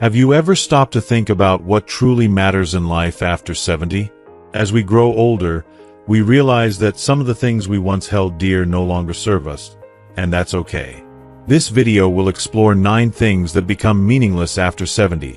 Have you ever stopped to think about what truly matters in life after 70? As we grow older, we realize that some of the things we once held dear no longer serve us, and that's okay. This video will explore 9 things that become meaningless after 70,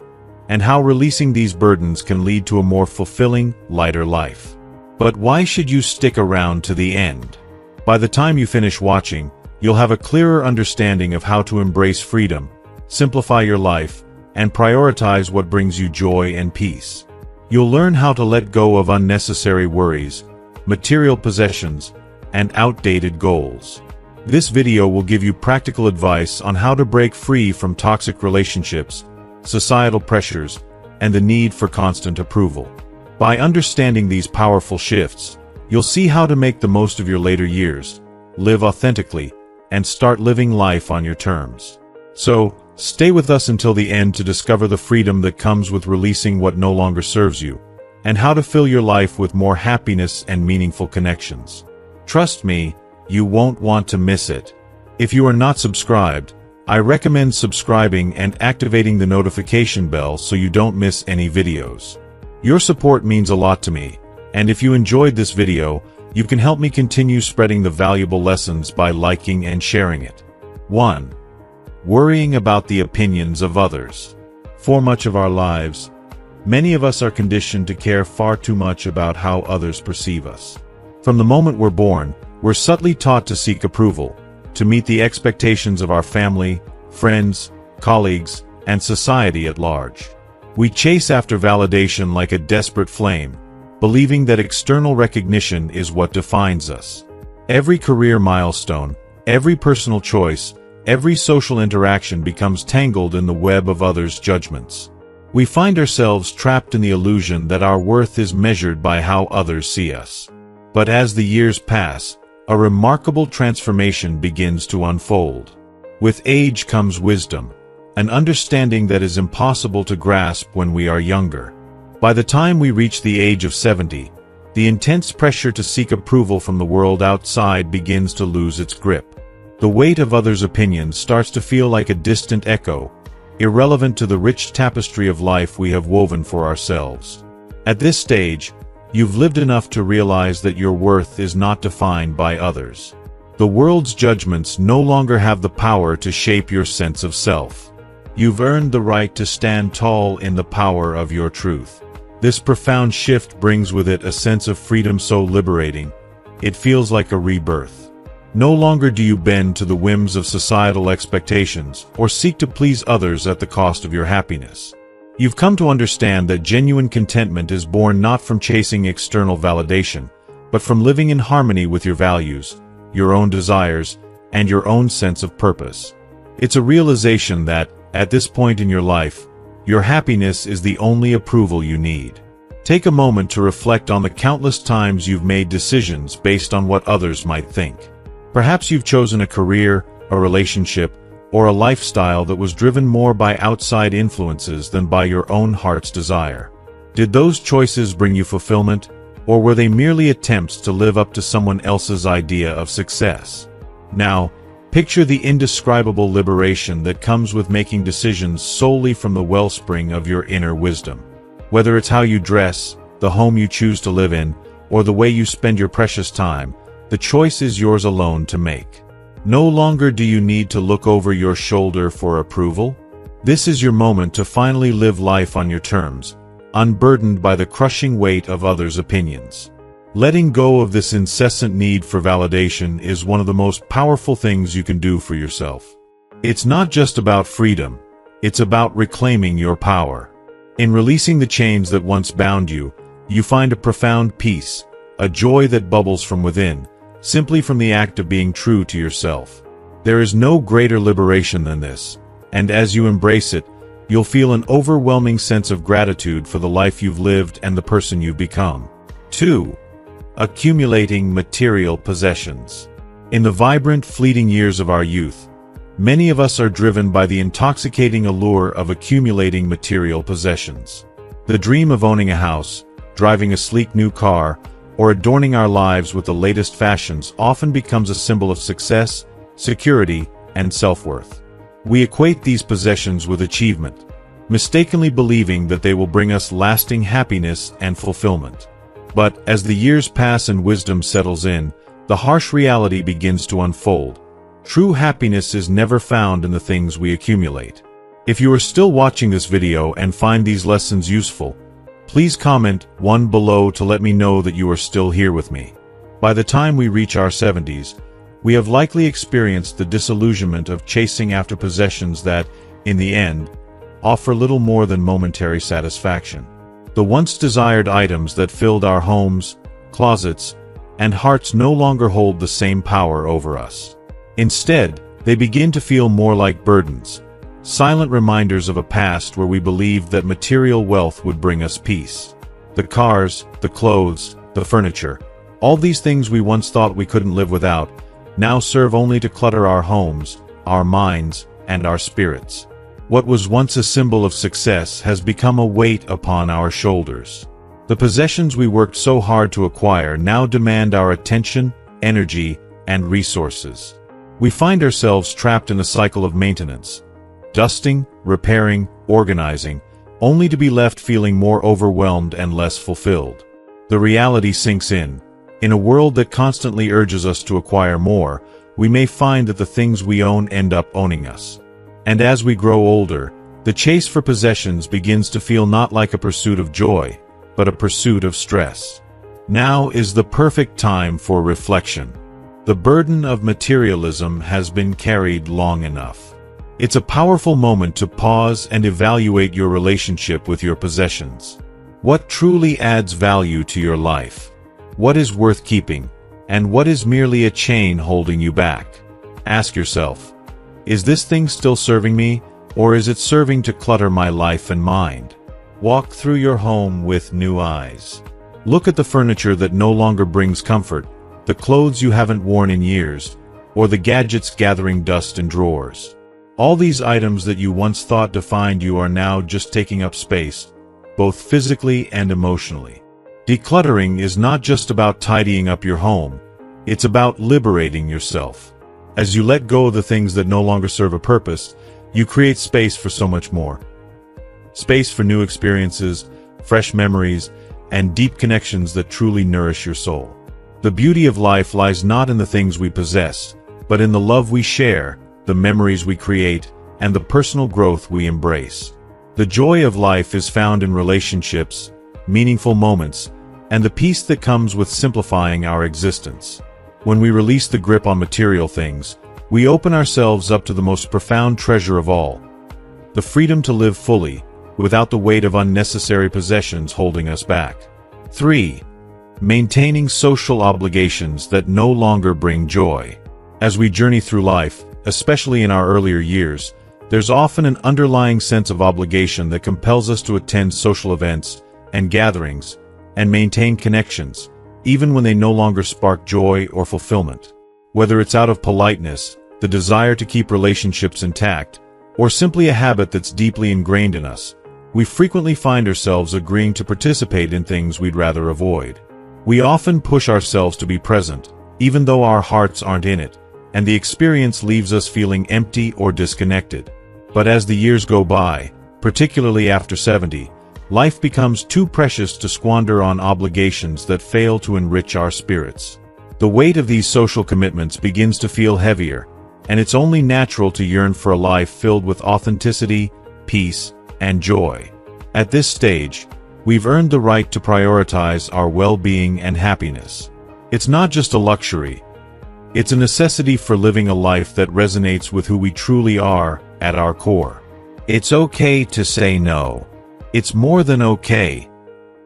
and how releasing these burdens can lead to a more fulfilling, lighter life. But why should you stick around to the end? By the time you finish watching, you'll have a clearer understanding of how to embrace freedom, simplify your life, and prioritize what brings you joy and peace. You'll learn how to let go of unnecessary worries, material possessions, and outdated goals. This video will give you practical advice on how to break free from toxic relationships, societal pressures, and the need for constant approval. By understanding these powerful shifts, you'll see how to make the most of your later years, live authentically, and start living life on your terms. So, stay with us until the end to discover the freedom that comes with releasing what no longer serves you, and how to fill your life with more happiness and meaningful connections. Trust me, you won't want to miss it. If you are not subscribed, I recommend subscribing and activating the notification bell so you don't miss any videos. Your support means a lot to me, and if you enjoyed this video, you can help me continue spreading the valuable lessons by liking and sharing it. 1. Worrying about the opinions of others. For much of our lives, many of us are conditioned to care far too much about how others perceive us. From the moment we're born, we're subtly taught to seek approval, to meet the expectations of our family, friends, colleagues, and society at large. We chase after validation like a desperate flame, believing that external recognition is what defines us. Every career milestone, every personal choice, every social interaction becomes tangled in the web of others' judgments. We find ourselves trapped in the illusion that our worth is measured by how others see us. But as the years pass, a remarkable transformation begins to unfold. With age comes wisdom, an understanding that is impossible to grasp when we are younger. By the time we reach the age of 70, the intense pressure to seek approval from the world outside begins to lose its grip. The weight of others' opinions starts to feel like a distant echo, irrelevant to the rich tapestry of life we have woven for ourselves. At this stage, you've lived enough to realize that your worth is not defined by others. The world's judgments no longer have the power to shape your sense of self. You've earned the right to stand tall in the power of your truth. This profound shift brings with it a sense of freedom so liberating, it feels like a rebirth. No longer do you bend to the whims of societal expectations or seek to please others at the cost of your happiness. You've come to understand that genuine contentment is born not from chasing external validation, but from living in harmony with your values, your own desires, and your own sense of purpose. It's a realization that, at this point in your life, your happiness is the only approval you need. Take a moment to reflect on the countless times you've made decisions based on what others might think. Perhaps you've chosen a career, a relationship, or a lifestyle that was driven more by outside influences than by your own heart's desire. Did those choices bring you fulfillment, or were they merely attempts to live up to someone else's idea of success? Now, picture the indescribable liberation that comes with making decisions solely from the wellspring of your inner wisdom. Whether it's how you dress, the home you choose to live in, or the way you spend your precious time, the choice is yours alone to make. No longer do you need to look over your shoulder for approval. This is your moment to finally live life on your terms, unburdened by the crushing weight of others' opinions. Letting go of this incessant need for validation is one of the most powerful things you can do for yourself. It's not just about freedom, it's about reclaiming your power. In releasing the chains that once bound you, you find a profound peace, a joy that bubbles from within, simply from the act of being true to yourself. There is no greater liberation than this, and as you embrace it, you'll feel an overwhelming sense of gratitude for the life you've lived and the person you've become. 2. Accumulating material possessions. In the vibrant, fleeting years of our youth, many of us are driven by the intoxicating allure of accumulating material possessions. The dream of owning a house, driving a sleek new car, or adorning our lives with the latest fashions often becomes a symbol of success, security, and self-worth. We equate these possessions with achievement, mistakenly believing that they will bring us lasting happiness and fulfillment. But as the years pass and wisdom settles in, the harsh reality begins to unfold. True happiness is never found in the things we accumulate. If you are still watching this video and find these lessons useful, please comment 1 below to let me know that you are still here with me. By the time we reach our 70s, we have likely experienced the disillusionment of chasing after possessions that, in the end, offer little more than momentary satisfaction. The once desired items that filled our homes, closets, and hearts no longer hold the same power over us. Instead, they begin to feel more like burdens, silent reminders of a past where we believed that material wealth would bring us peace. The cars, the clothes, the furniture, all these things we once thought we couldn't live without, now serve only to clutter our homes, our minds, and our spirits. What was once a symbol of success has become a weight upon our shoulders. The possessions we worked so hard to acquire now demand our attention, energy, and resources. We find ourselves trapped in a cycle of maintenance, dusting, repairing, organizing, only to be left feeling more overwhelmed and less fulfilled. The reality sinks in. In a world that constantly urges us to acquire more, we may find that the things we own end up owning us. And as we grow older, the chase for possessions begins to feel not like a pursuit of joy, but a pursuit of stress. Now is the perfect time for reflection. The burden of materialism has been carried long enough. It's a powerful moment to pause and evaluate your relationship with your possessions. What truly adds value to your life? What is worth keeping? And what is merely a chain holding you back? Ask yourself, is this thing still serving me, or is it serving to clutter my life and mind? Walk through your home with new eyes. Look at the furniture that no longer brings comfort, the clothes you haven't worn in years, or the gadgets gathering dust in drawers. All these items that you once thought defined you are now just taking up space, both physically and emotionally. Decluttering is not just about tidying up your home, it's about liberating yourself. As you let go of the things that no longer serve a purpose, you create space for so much more. Space for new experiences, fresh memories, and deep connections that truly nourish your soul. The beauty of life lies not in the things we possess, but in the love we share, the memories we create, and the personal growth we embrace. The joy of life is found in relationships, meaningful moments, and the peace that comes with simplifying our existence. When we release the grip on material things, we open ourselves up to the most profound treasure of all, the freedom to live fully, without the weight of unnecessary possessions holding us back. 3. Maintaining social obligations that no longer bring joy. As we journey through life, especially in our earlier years, there's often an underlying sense of obligation that compels us to attend social events and gatherings and maintain connections, even when they no longer spark joy or fulfillment. Whether it's out of politeness, the desire to keep relationships intact, or simply a habit that's deeply ingrained in us, we frequently find ourselves agreeing to participate in things we'd rather avoid. We often push ourselves to be present, even though our hearts aren't in it, and the experience leaves us feeling empty or disconnected. But as the years go by, particularly after 70, life becomes too precious to squander on obligations that fail to enrich our spirits. The weight of these social commitments begins to feel heavier, and it's only natural to yearn for a life filled with authenticity, peace, and joy. At this stage, we've earned the right to prioritize our well-being and happiness. It's not just a luxury. It's a necessity for living a life that resonates with who we truly are at our core. It's okay to say no. It's more than okay.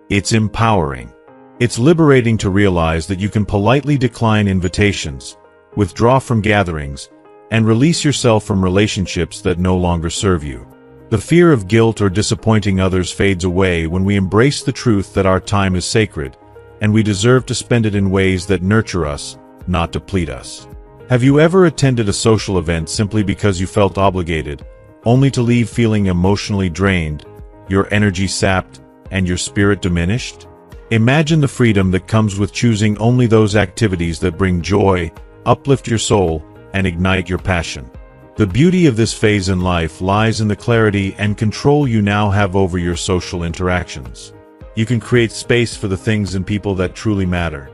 It's empowering. It's liberating to realize that you can politely decline invitations, withdraw from gatherings, and release yourself from relationships that no longer serve you. The fear of guilt or disappointing others fades away when we embrace the truth that our time is sacred, and we deserve to spend it in ways that nurture us, not deplete us. Have you ever attended a social event simply because you felt obligated, only to leave feeling emotionally drained, your energy sapped, and your spirit diminished? Imagine the freedom that comes with choosing only those activities that bring joy, uplift your soul, and ignite your passion. The beauty of this phase in life lies in the clarity and control you now have over your social interactions. You can create space for the things and people that truly matter.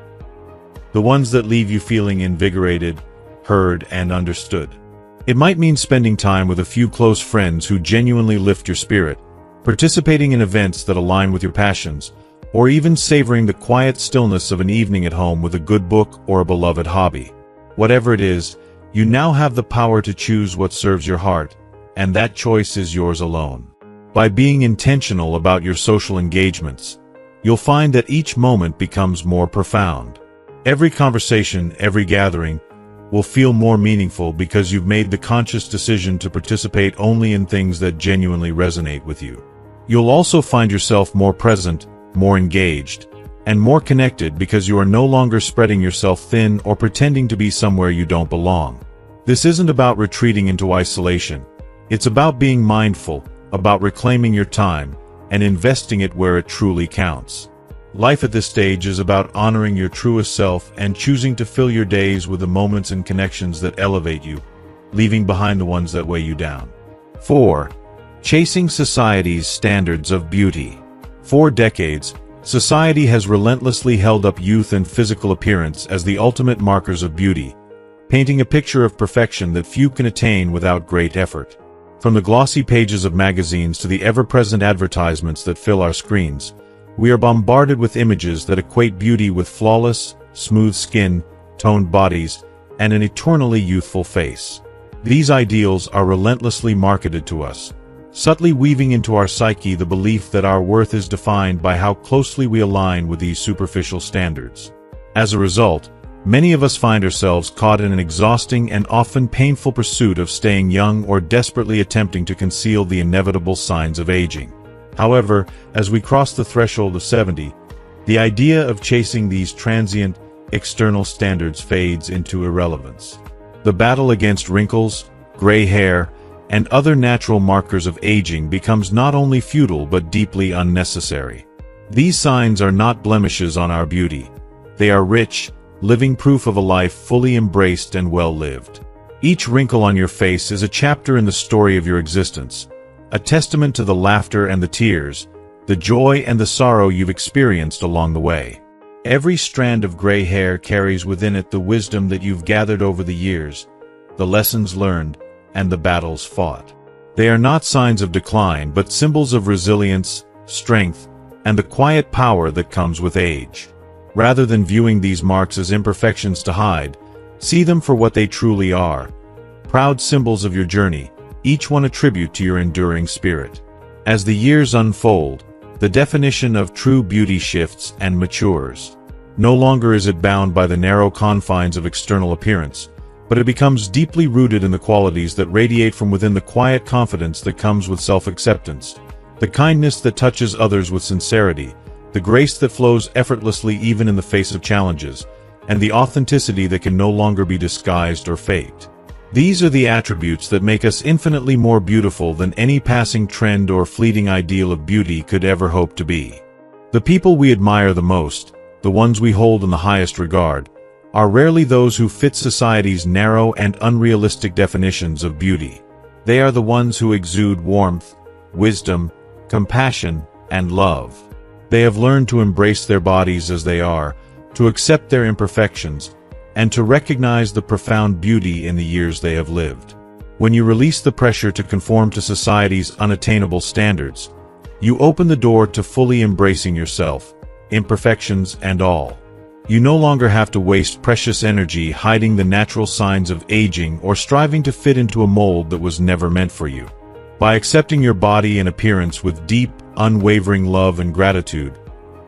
The ones that leave you feeling invigorated, heard, and understood. It might mean spending time with a few close friends who genuinely lift your spirit, participating in events that align with your passions, or even savoring the quiet stillness of an evening at home with a good book or a beloved hobby. Whatever it is, you now have the power to choose what serves your heart, and that choice is yours alone. By being intentional about your social engagements, you'll find that each moment becomes more profound. Every conversation, every gathering, will feel more meaningful because you've made the conscious decision to participate only in things that genuinely resonate with you. You'll also find yourself more present, more engaged, and more connected because you are no longer spreading yourself thin or pretending to be somewhere you don't belong. This isn't about retreating into isolation. It's about being mindful, about reclaiming your time, and investing it where it truly counts. Life at this stage is about honoring your truest self and choosing to fill your days with the moments and connections that elevate you, leaving behind the ones that weigh you down. 4. Chasing society's standards of beauty. For decades, society has relentlessly held up youth and physical appearance as the ultimate markers of beauty, painting a picture of perfection that few can attain without great effort. From the glossy pages of magazines to the ever-present advertisements that fill our screens, we are bombarded with images that equate beauty with flawless, smooth skin, toned bodies, and an eternally youthful face. These ideals are relentlessly marketed to us, subtly weaving into our psyche the belief that our worth is defined by how closely we align with these superficial standards. As a result, many of us find ourselves caught in an exhausting and often painful pursuit of staying young or desperately attempting to conceal the inevitable signs of aging. However, as we cross the threshold of 70, the idea of chasing these transient, external standards fades into irrelevance. The battle against wrinkles, gray hair, and other natural markers of aging becomes not only futile but deeply unnecessary. These signs are not blemishes on our beauty. They are rich, living proof of a life fully embraced and well-lived. Each wrinkle on your face is a chapter in the story of your existence, a testament to the laughter and the tears, the joy and the sorrow you've experienced along the way. Every strand of gray hair carries within it the wisdom that you've gathered over the years, the lessons learned, and the battles fought. They are not signs of decline, but symbols of resilience, strength, and the quiet power that comes with age. Rather than viewing these marks as imperfections to hide, see them for what they truly are, proud symbols of your journey, each one a tribute to your enduring spirit. As the years unfold, the definition of true beauty shifts and matures. No longer is it bound by the narrow confines of external appearance, but it becomes deeply rooted in the qualities that radiate from within, the quiet confidence that comes with self-acceptance, the kindness that touches others with sincerity, the grace that flows effortlessly even in the face of challenges, and the authenticity that can no longer be disguised or faked. These are the attributes that make us infinitely more beautiful than any passing trend or fleeting ideal of beauty could ever hope to be. The people we admire the most, the ones we hold in the highest regard, are rarely those who fit society's narrow and unrealistic definitions of beauty. They are the ones who exude warmth, wisdom, compassion, and love. They have learned to embrace their bodies as they are, to accept their imperfections, and to recognize the profound beauty in the years they have lived. When you release the pressure to conform to society's unattainable standards, you open the door to fully embracing yourself, imperfections and all. You no longer have to waste precious energy hiding the natural signs of aging or striving to fit into a mold that was never meant for you. By accepting your body and appearance with deep, unwavering love and gratitude,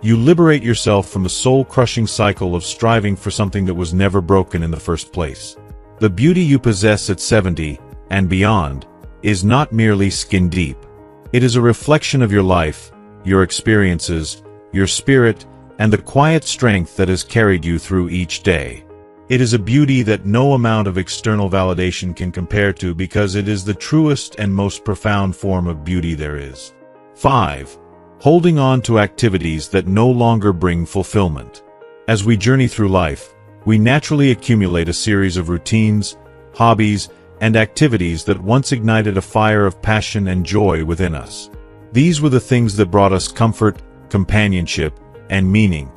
you liberate yourself from the soul-crushing cycle of striving for something that was never broken in the first place. The beauty you possess at 70 and beyond is not merely skin deep. It is a reflection of your life, your experiences, your spirit, and the quiet strength that has carried you through each day. It is a beauty that no amount of external validation can compare to, because it is the truest and most profound form of beauty there is. 5. Holding on to activities that no longer bring fulfillment. As we journey through life, we naturally accumulate a series of routines, hobbies, and activities that once ignited a fire of passion and joy within us. These were the things that brought us comfort, companionship, and meaning.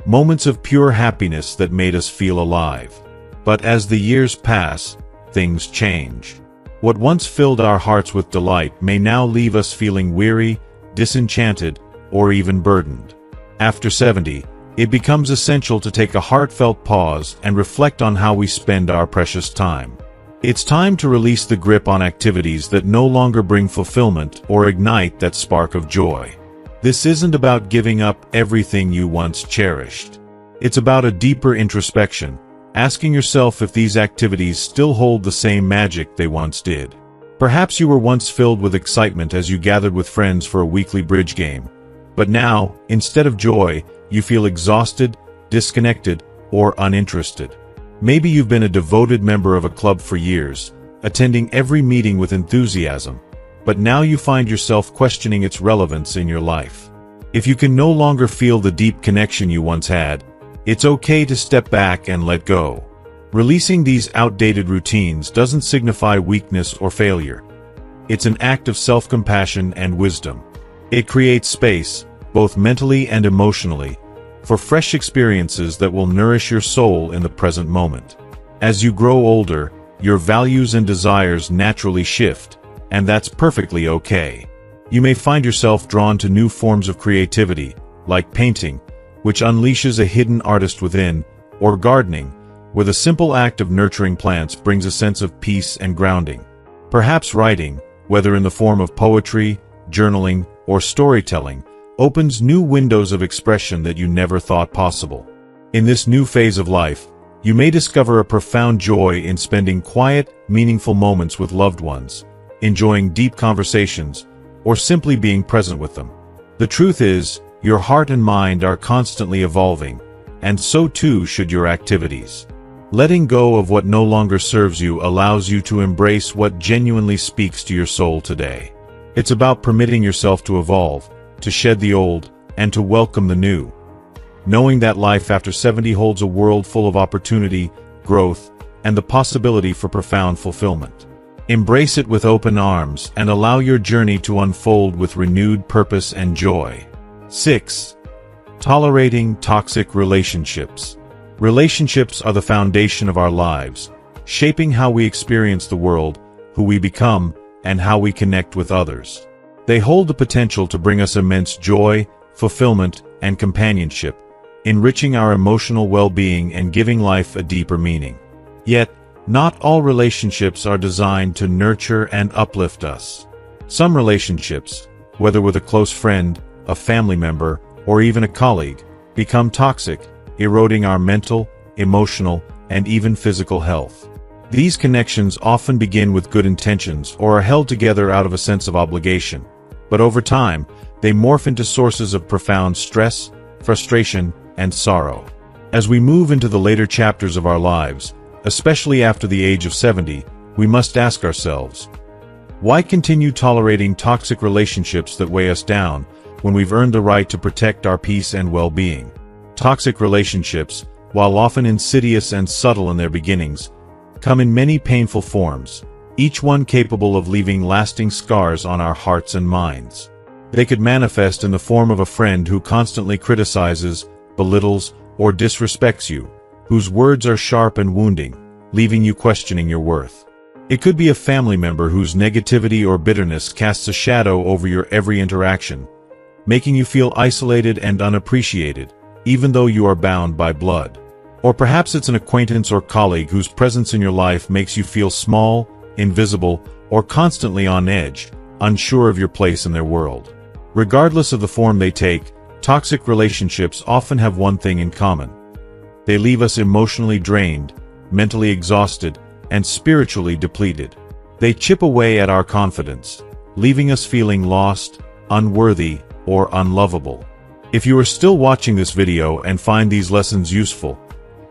Moments of pure happiness that made us feel alive. But as the years pass, things change. What once filled our hearts with delight may now leave us feeling weary, disenchanted, or even burdened. After 70, it becomes essential to take a heartfelt pause and reflect on how we spend our precious time. It's time to release the grip on activities that no longer bring fulfillment or ignite that spark of joy. This isn't about giving up everything you once cherished. It's about a deeper introspection, asking yourself if these activities still hold the same magic they once did. Perhaps you were once filled with excitement as you gathered with friends for a weekly bridge game. But now, instead of joy, you feel exhausted, disconnected, or uninterested. Maybe you've been a devoted member of a club for years, attending every meeting with enthusiasm, but now you find yourself questioning its relevance in your life. If you can no longer feel the deep connection you once had, it's okay to step back and let go. Releasing these outdated routines doesn't signify weakness or failure. It's an act of self-compassion and wisdom. It creates space, both mentally and emotionally, for fresh experiences that will nourish your soul in the present moment. As you grow older, your values and desires naturally shift, and that's perfectly okay. You may find yourself drawn to new forms of creativity, like painting, which unleashes a hidden artist within, or gardening, where the simple act of nurturing plants brings a sense of peace and grounding. Perhaps writing, whether in the form of poetry, journaling, or storytelling, opens new windows of expression that you never thought possible. In this new phase of life, you may discover a profound joy in spending quiet, meaningful moments with loved ones, enjoying deep conversations, or simply being present with them. The truth is, your heart and mind are constantly evolving, and so too should your activities. Letting go of what no longer serves you allows you to embrace what genuinely speaks to your soul today. It's about permitting yourself to evolve, to shed the old, and to welcome the new. Knowing that life after 70 holds a world full of opportunity, growth, and the possibility for profound fulfillment. Embrace it with open arms and allow your journey to unfold with renewed purpose and joy. 6. Tolerating toxic relationships. Relationships are the foundation of our lives, shaping how we experience the world, who we become, and how we connect with others. They hold the potential to bring us immense joy, fulfillment, and companionship, enriching our emotional well-being and giving life a deeper meaning. Yet, not all relationships are designed to nurture and uplift us. Some relationships, whether with a close friend, a family member, or even a colleague, become toxic, eroding our mental, emotional, and even physical health. These connections often begin with good intentions or are held together out of a sense of obligation, but over time, they morph into sources of profound stress, frustration, and sorrow. As we move into the later chapters of our lives, especially after the age of 70, we must ask ourselves, why continue tolerating toxic relationships that weigh us down when we've earned the right to protect our peace and well-being? Toxic relationships, while often insidious and subtle in their beginnings, come in many painful forms, each one capable of leaving lasting scars on our hearts and minds. They could manifest in the form of a friend who constantly criticizes, belittles, or disrespects you, whose words are sharp and wounding, leaving you questioning your worth. It could be a family member whose negativity or bitterness casts a shadow over your every interaction, making you feel isolated and unappreciated, even though you are bound by blood. Or perhaps it's an acquaintance or colleague whose presence in your life makes you feel small, invisible, or constantly on edge, unsure of your place in their world. Regardless of the form they take, toxic relationships often have one thing in common. They leave us emotionally drained, mentally exhausted, and spiritually depleted. They chip away at our confidence, leaving us feeling lost, unworthy, or unlovable. If you are still watching this video and find these lessons useful,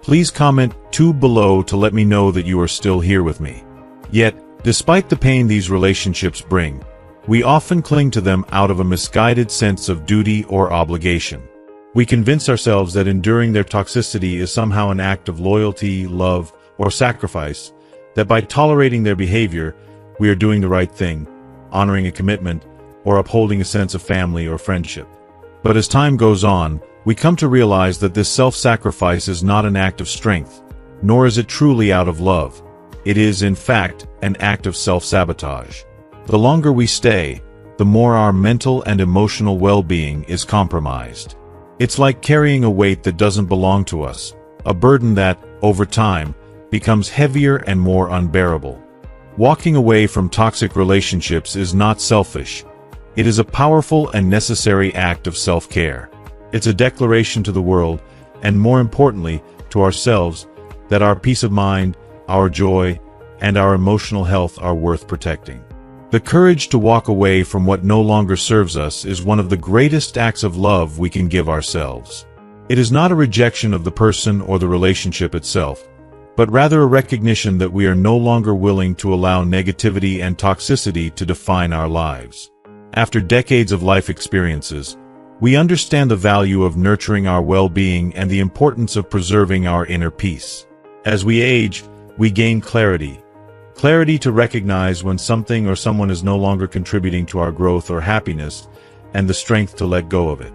please comment 2 below to let me know that you are still here with me. Yet, despite the pain these relationships bring, we often cling to them out of a misguided sense of duty or obligation. We convince ourselves that enduring their toxicity is somehow an act of loyalty, love, or sacrifice that by tolerating their behavior, we are doing the right thing, honoring a commitment, or upholding a sense of family or friendship. But as time goes on, we come to realize that this self-sacrifice is not an act of strength, nor is it truly out of love. It is, in fact, an act of self-sabotage. The longer we stay, the more our mental and emotional well-being is compromised. It's like carrying a weight that doesn't belong to us, a burden that, over time, becomes heavier and more unbearable. Walking away from toxic relationships is not selfish. It is a powerful and necessary act of self-care. It's a declaration to the world, and more importantly, to ourselves, that our peace of mind, our joy, and our emotional health are worth protecting. The courage to walk away from what no longer serves us is one of the greatest acts of love we can give ourselves. It is not a rejection of the person or the relationship itself, but rather a recognition that we are no longer willing to allow negativity and toxicity to define our lives. After decades of life experiences, we understand the value of nurturing our well-being and the importance of preserving our inner peace. As we age, we gain clarity. Clarity to recognize when something or someone is no longer contributing to our growth or happiness, and the strength to let go of it.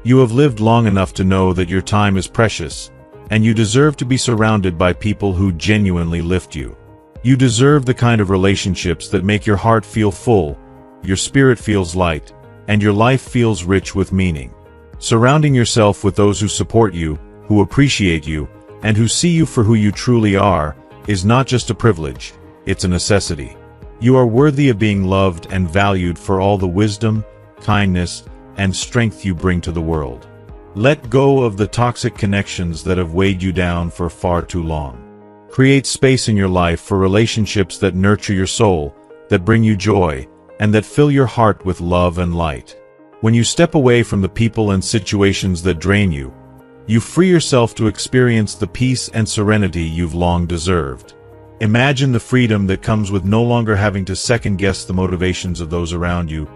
You have lived long enough to know that your time is precious, and you deserve to be surrounded by people who genuinely lift you. You deserve the kind of relationships that make your heart feel full, your spirit feels light, and your life feels rich with meaning. Surrounding yourself with those who support you, who appreciate you, and who see you for who you truly are, is not just a privilege, it's a necessity. You are worthy of being loved and valued for all the wisdom, kindness, and strength you bring to the world. Let go of the toxic connections that have weighed you down for far too long. Create space in your life for relationships that nurture your soul, that bring you joy, and that fill your heart with love and light. When you step away from the people and situations that drain you, you free yourself to experience the peace and serenity you've long deserved. Imagine the freedom that comes with no longer having to second-guess the motivations of those around you,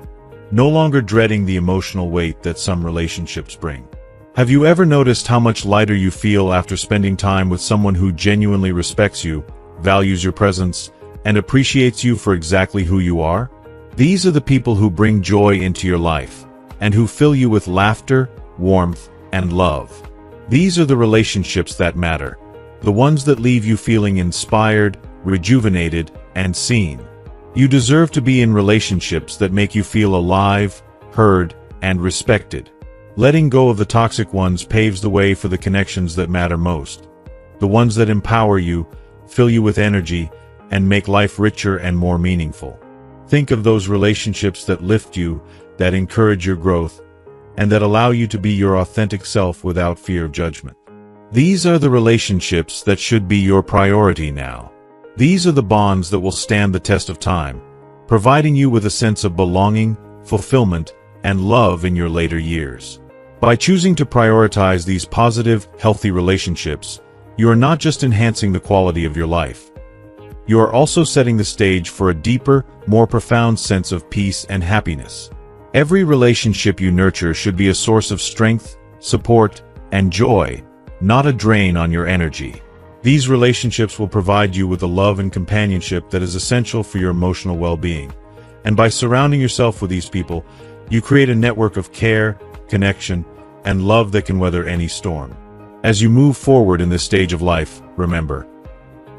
no longer dreading the emotional weight that some relationships bring. Have you ever noticed how much lighter you feel after spending time with someone who genuinely respects you, values your presence, and appreciates you for exactly who you are? These are the people who bring joy into your life, and who fill you with laughter, warmth, and love. These are the relationships that matter. The ones that leave you feeling inspired, rejuvenated, and seen. You deserve to be in relationships that make you feel alive, heard, and respected. Letting go of the toxic ones paves the way for the connections that matter most. The ones that empower you, fill you with energy, and make life richer and more meaningful. Think of those relationships that lift you, that encourage your growth, and that allow you to be your authentic self without fear of judgment. These are the relationships that should be your priority now. These are the bonds that will stand the test of time, providing you with a sense of belonging, fulfillment, and love in your later years. By choosing to prioritize these positive, healthy relationships, you are not just enhancing the quality of your life. You are also setting the stage for a deeper, more profound sense of peace and happiness. Every relationship you nurture should be a source of strength, support, and joy, not a drain on your energy. These relationships will provide you with the love and companionship that is essential for your emotional well-being. And by surrounding yourself with these people, you create a network of care, connection, and love that can weather any storm. As you move forward in this stage of life, remember,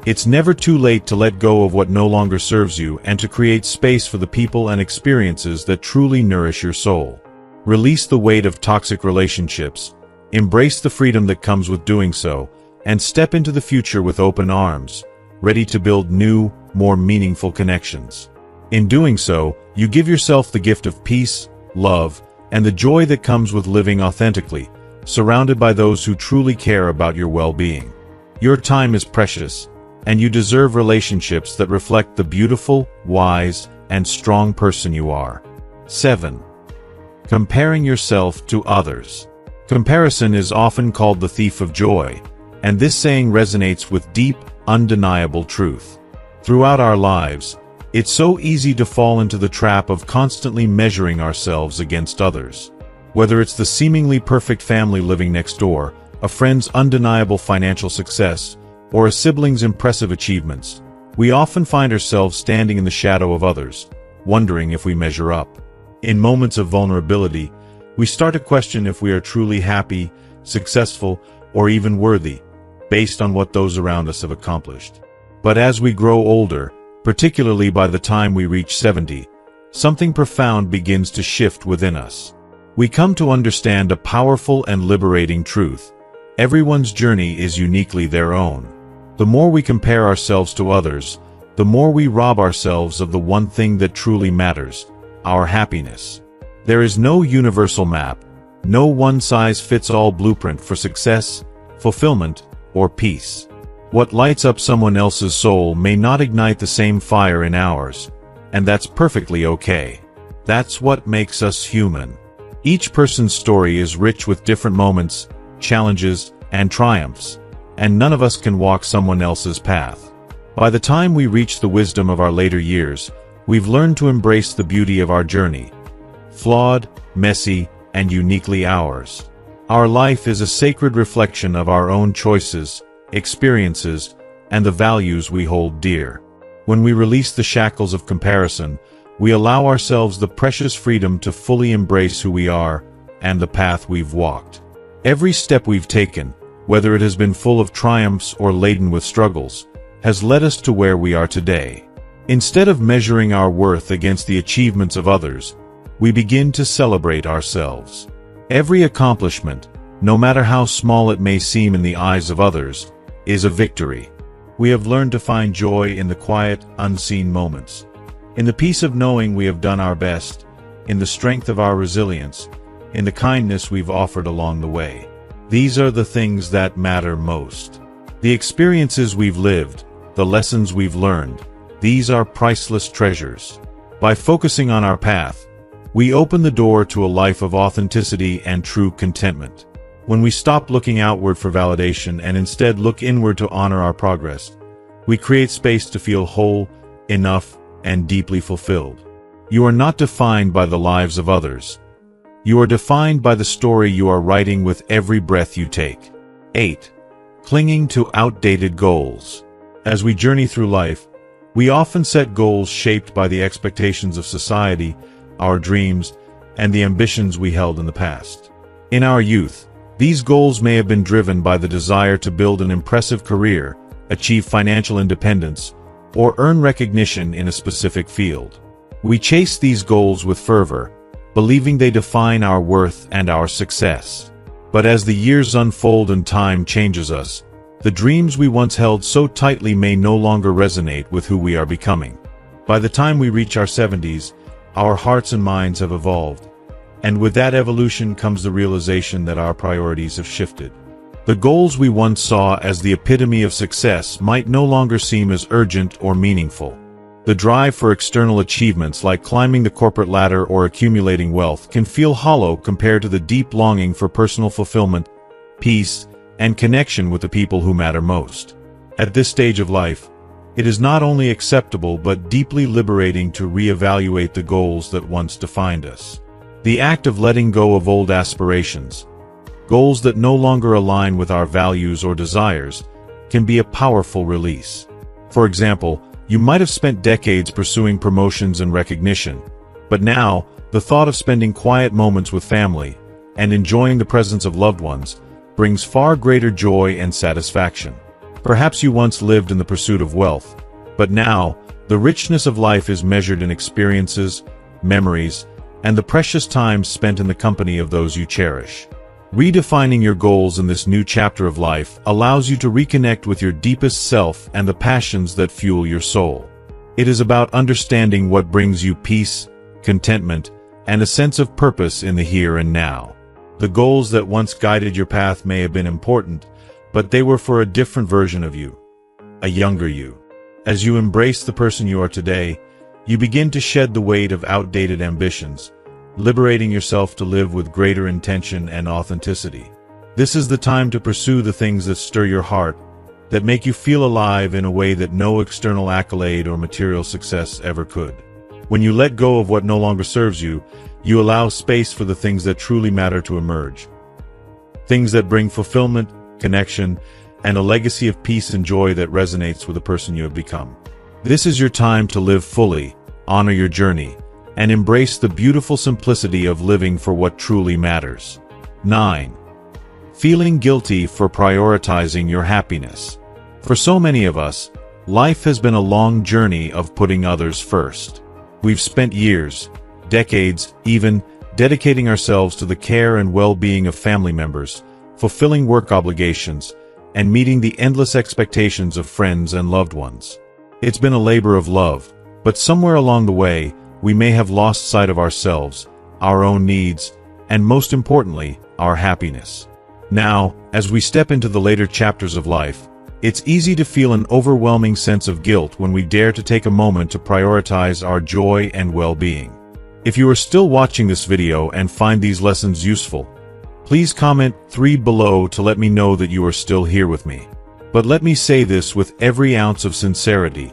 it's never too late to let go of what no longer serves you and to create space for the people and experiences that truly nourish your soul. Release the weight of toxic relationships, embrace the freedom that comes with doing so, and step into the future with open arms, ready to build new, more meaningful connections. In doing so, you give yourself the gift of peace, love, and the joy that comes with living authentically, surrounded by those who truly care about your well-being. Your time is precious, and you deserve relationships that reflect the beautiful, wise, and strong person you are. 7. Comparing yourself to others. Comparison is often called the thief of joy, and this saying resonates with deep, undeniable truth. Throughout our lives, it's so easy to fall into the trap of constantly measuring ourselves against others. Whether it's the seemingly perfect family living next door, a friend's undeniable financial success, or a sibling's impressive achievements, We often find ourselves standing in the shadow of others, wondering if we measure up. In moments of vulnerability, we start to question if we are truly happy, successful, or even worthy, based on what those around us have accomplished. But as we grow older, particularly by the time we reach 70, something profound begins to shift within us. We come to understand a powerful and liberating truth. Everyone's journey is uniquely their own. The more we compare ourselves to others, the more we rob ourselves of the one thing that truly matters, our happiness. There is no universal map, no one-size-fits-all blueprint for success, fulfillment, or peace. What lights up someone else's soul may not ignite the same fire in ours, and that's perfectly okay. That's what makes us human. Each person's story is rich with different moments, challenges, and triumphs, and none of us can walk someone else's path. By the time we reach the wisdom of our later years, we've learned to embrace the beauty of our journey. Flawed, messy, and uniquely ours. Our life is a sacred reflection of our own choices, experiences, and the values we hold dear. When we release the shackles of comparison, we allow ourselves the precious freedom to fully embrace who we are and the path we've walked. Every step we've taken, whether it has been full of triumphs or laden with struggles, has led us to where we are today. Instead of measuring our worth against the achievements of others, we begin to celebrate ourselves. Every accomplishment, no matter how small it may seem in the eyes of others, is a victory. We have learned to find joy in the quiet, unseen moments. In the peace of knowing we have done our best, in the strength of our resilience, in the kindness we've offered along the way. These are the things that matter most. The experiences we've lived, the lessons we've learned, these are priceless treasures. By focusing on our path, we open the door to a life of authenticity and true contentment. When we stop looking outward for validation and instead look inward to honor our progress, we create space to feel whole, enough, and deeply fulfilled. You are not defined by the lives of others. You are defined by the story you are writing with every breath you take. 8. Clinging to outdated goals. As we journey through life, we often set goals shaped by the expectations of society, our dreams, and the ambitions we held in the past. In our youth, these goals may have been driven by the desire to build an impressive career, achieve financial independence, or earn recognition in a specific field. We chase these goals with fervor, believing they define our worth and our success. But as the years unfold and time changes us, the dreams we once held so tightly may no longer resonate with who we are becoming. By the time we reach our 70s, our hearts and minds have evolved, and with that evolution comes the realization that our priorities have shifted. The goals we once saw as the epitome of success might no longer seem as urgent or meaningful. The drive for external achievements like climbing the corporate ladder or accumulating wealth can feel hollow compared to the deep longing for personal fulfillment, peace, and connection with the people who matter most. At this stage of life, it is not only acceptable but deeply liberating to reevaluate the goals that once defined us. The act of letting go of old aspirations, goals that no longer align with our values or desires, can be a powerful release. For example, you might have spent decades pursuing promotions and recognition, but now, the thought of spending quiet moments with family and enjoying the presence of loved ones brings far greater joy and satisfaction. Perhaps you once lived in the pursuit of wealth, but now, the richness of life is measured in experiences, memories, and the precious time spent in the company of those you cherish. Redefining your goals in this new chapter of life allows you to reconnect with your deepest self and the passions that fuel your soul. It is about understanding what brings you peace, contentment, and a sense of purpose in the here and now. The goals that once guided your path may have been important, but they were for a different version of you, a younger you. As you embrace the person you are today, you begin to shed the weight of outdated ambitions, liberating yourself to live with greater intention and authenticity. This is the time to pursue the things that stir your heart, that make you feel alive in a way that no external accolade or material success ever could. When you let go of what no longer serves you, you allow space for the things that truly matter to emerge. Things that bring fulfillment, connection, and a legacy of peace and joy that resonates with the person you have become. This is your time to live fully, honor your journey, and embrace the beautiful simplicity of living for what truly matters. 9. Feeling guilty for prioritizing your happiness. For so many of us, life has been a long journey of putting others first. We've spent years, decades, even, dedicating ourselves to the care and well-being of family members, fulfilling work obligations, and meeting the endless expectations of friends and loved ones. It's been a labor of love, but somewhere along the way, we may have lost sight of ourselves, our own needs, and most importantly, our happiness. Now, as we step into the later chapters of life, it's easy to feel an overwhelming sense of guilt when we dare to take a moment to prioritize our joy and well-being. If you are still watching this video and find these lessons useful, please comment 3 below to let me know that you are still here with me. But let me say this with every ounce of sincerity: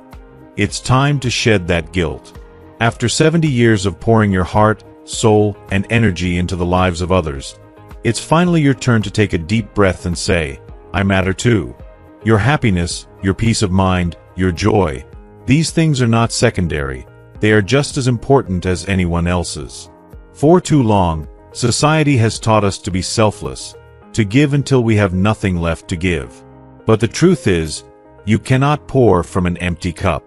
it's time to shed that guilt. After 70 years of pouring your heart, soul, and energy into the lives of others, it's finally your turn to take a deep breath and say, I matter too. Your happiness, your peace of mind, your joy, these things are not secondary. They are just as important as anyone else's. For too long, society has taught us to be selfless, to give until we have nothing left to give. But the truth is, you cannot pour from an empty cup.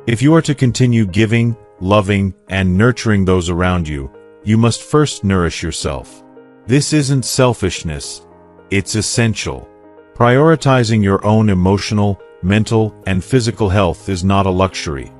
If you are to continue giving, loving, and nurturing those around you, you must first nourish yourself. This isn't selfishness, it's essential. Prioritizing your own emotional, mental, and physical health is not a luxury.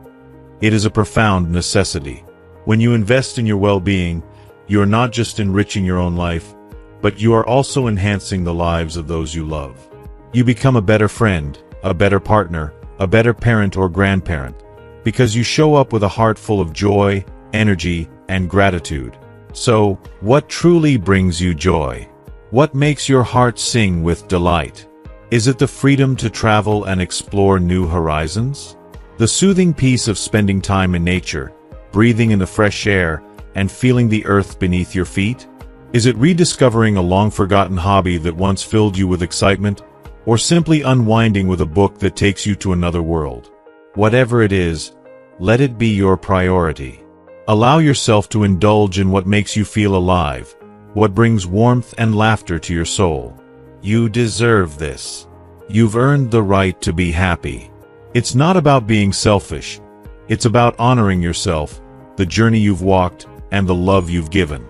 It is a profound necessity. When you invest in your well-being, you are not just enriching your own life, but you are also enhancing the lives of those you love. You become a better friend, a better partner, a better parent or grandparent, because you show up with a heart full of joy, energy, and gratitude. So, what truly brings you joy? What makes your heart sing with delight? Is it the freedom to travel and explore new horizons? The soothing peace of spending time in nature, breathing in the fresh air, and feeling the earth beneath your feet? Is it rediscovering a long-forgotten hobby that once filled you with excitement, or simply unwinding with a book that takes you to another world? Whatever it is, let it be your priority. Allow yourself to indulge in what makes you feel alive, what brings warmth and laughter to your soul. You deserve this. You've earned the right to be happy. It's not about being selfish. It's about honoring yourself, the journey you've walked, and the love you've given.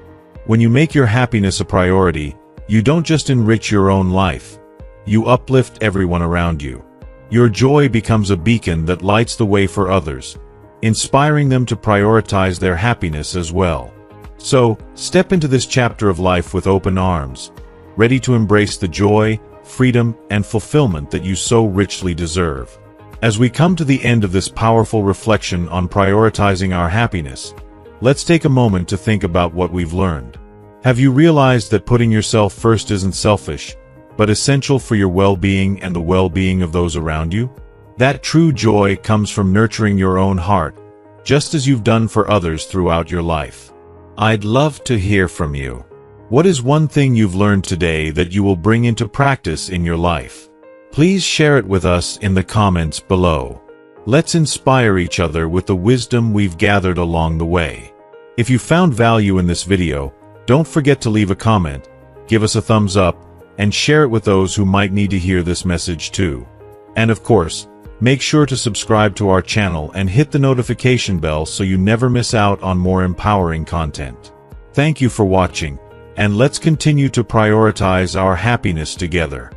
When you make your happiness a priority, you don't just enrich your own life. You uplift everyone around you. Your joy becomes a beacon that lights the way for others, inspiring them to prioritize their happiness as well. So, step into this chapter of life with open arms, ready to embrace the joy, freedom, and fulfillment that you so richly deserve. As we come to the end of this powerful reflection on prioritizing our happiness, let's take a moment to think about what we've learned. Have you realized that putting yourself first isn't selfish, but essential for your well-being and the well-being of those around you? That true joy comes from nurturing your own heart, just as you've done for others throughout your life. I'd love to hear from you. What is one thing you've learned today that you will bring into practice in your life? Please share it with us in the comments below. Let's inspire each other with the wisdom we've gathered along the way. If you found value in this video, don't forget to leave a comment, give us a thumbs up, and share it with those who might need to hear this message too. And of course, make sure to subscribe to our channel and hit the notification bell so you never miss out on more empowering content. Thank you for watching, and let's continue to prioritize our happiness together.